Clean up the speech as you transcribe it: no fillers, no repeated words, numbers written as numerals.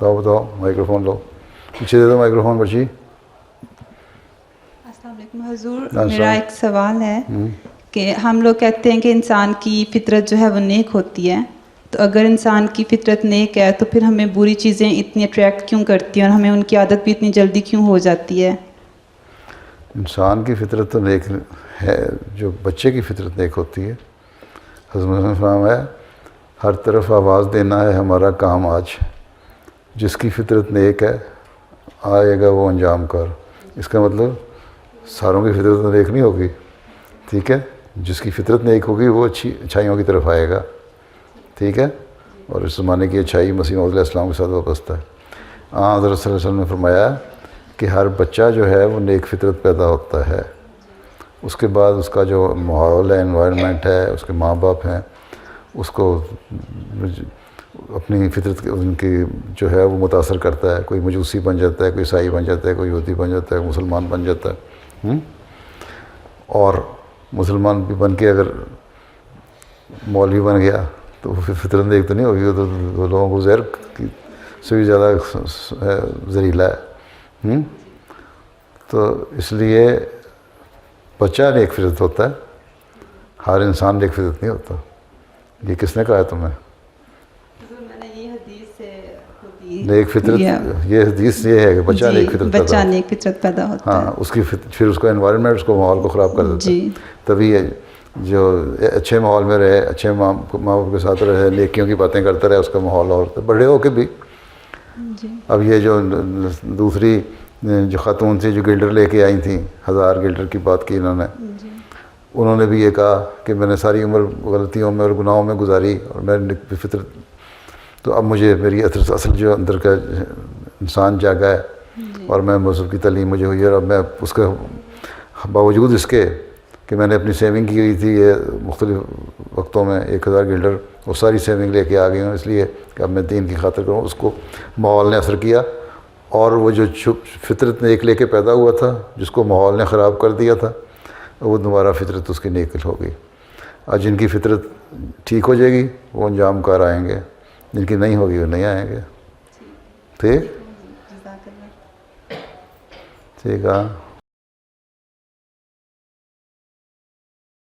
بتاؤ مائکروفون لو, پیچھے دے دو مائکروفون بچی. السلام علیکم حضور, میرا ایک سوال ہے کہ ہم لوگ کہتے ہیں کہ انسان کی فطرت جو ہے وہ نیک ہوتی ہے, تو اگر انسان کی فطرت نیک ہے تو پھر ہمیں بری چیزیں اتنی اٹریکٹ کیوں کرتی ہیں اور ہمیں ان کی عادت بھی اتنی جلدی کیوں ہو جاتی ہے؟ انسان کی فطرت تو نیک ہے, جو بچے کی فطرت نیک ہوتی ہے. حضرت فرمایا ہے ہر طرف آواز دینا ہے ہمارا کام آج, جس کی فطرت نیک ہے آئے گا وہ انجام کر. اس کا مطلب ساروں کی فطرت نیک نہیں ہوگی, ٹھیک ہے, جس کی فطرت نیک ہوگی وہ اچھائیوں کی طرف آئے گا, ٹھیک ہے. اور اس زمانے کی اچھائی مسیح موعود علیہ السلام کے ساتھ وابستہ ہے. حضرت صلی اللہ علیہ وسلم نے فرمایا کہ ہر بچہ جو ہے وہ نیک فطرت پیدا ہوتا ہے, اس کے بعد اس کا جو ماحول ہے, انوائرمنٹ ہے, اس کے ماں باپ ہیں, اس کو اپنی فطرت ان کی جو ہے وہ متاثر کرتا ہے. کوئی مجوسی بن جاتا ہے, کوئی عیسائی بن جاتا ہے, کوئی یہودی بن جاتا ہے, مسلمان بن جاتا ہے. اور مسلمان بھی بن کے اگر مولوی بن گیا تو وہ پھر فطرت نیک تو نہیں ہوگی, وہ تو لوگوں کو زہر سے بھی زیادہ زہریلا ہے. تو اس لیے بچہ نیک فطرت ہوتا ہے, ہر انسان نیک فطرت نہیں ہوتا. یہ کس نے کہا ہے تمہیں؟ میں نے یہ حدیث سے نیک فطرت, یہ حدیث یہ ہے کہ بچہ نیک فطرت پیدا بچہ نیک فطرت پیدا ہوتا ہے. ہاں, اس کی پھر اس کا انوائرمنٹ اس کو ماحول کو خراب کر دیتا ہے. تبھی جو اچھے ماحول میں رہے, اچھے ماں باپ کے ساتھ رہے, نیکیوں کی باتیں کرتا رہے, اس کا ماحول اور بڑے ہو کے بھی. اب یہ جو دوسری جو خاتون تھی جو گلڈر لے کے آئی تھیں, 1000 گلڈر کی بات کی انہوں نے بھی یہ کہا کہ میں نے ساری عمر غلطیوں میں اور گناہوں میں گزاری اور میں فطرت, تو اب مجھے میری اصل جو اندر کا انسان جاگا ہے اور میں مذہب کی تعلیم مجھے ہوئی ہے, اور اب میں اس کے باوجود اس کے کہ میں نے اپنی سیونگ کی ہوئی تھی یہ مختلف وقتوں میں 1000 گلڈر, وہ ساری سیونگ لے کے آ گئی ہوں اس لیے کہ اب میں دین کی خاطر کروں. اس کو ماحول نے اثر کیا, اور وہ جو فطرت نیک لے کے پیدا ہوا تھا جس کو ماحول نے خراب کر دیا تھا, وہ دوبارہ فطرت اس کی نیک ہو گئی. اور جن کی فطرت ٹھیک ہو جائے گی وہ انجام کار آئیں گے, جن کی نہیں ہوگی وہ نہیں آئیں گے. ٹھیک ٹھیک ہے.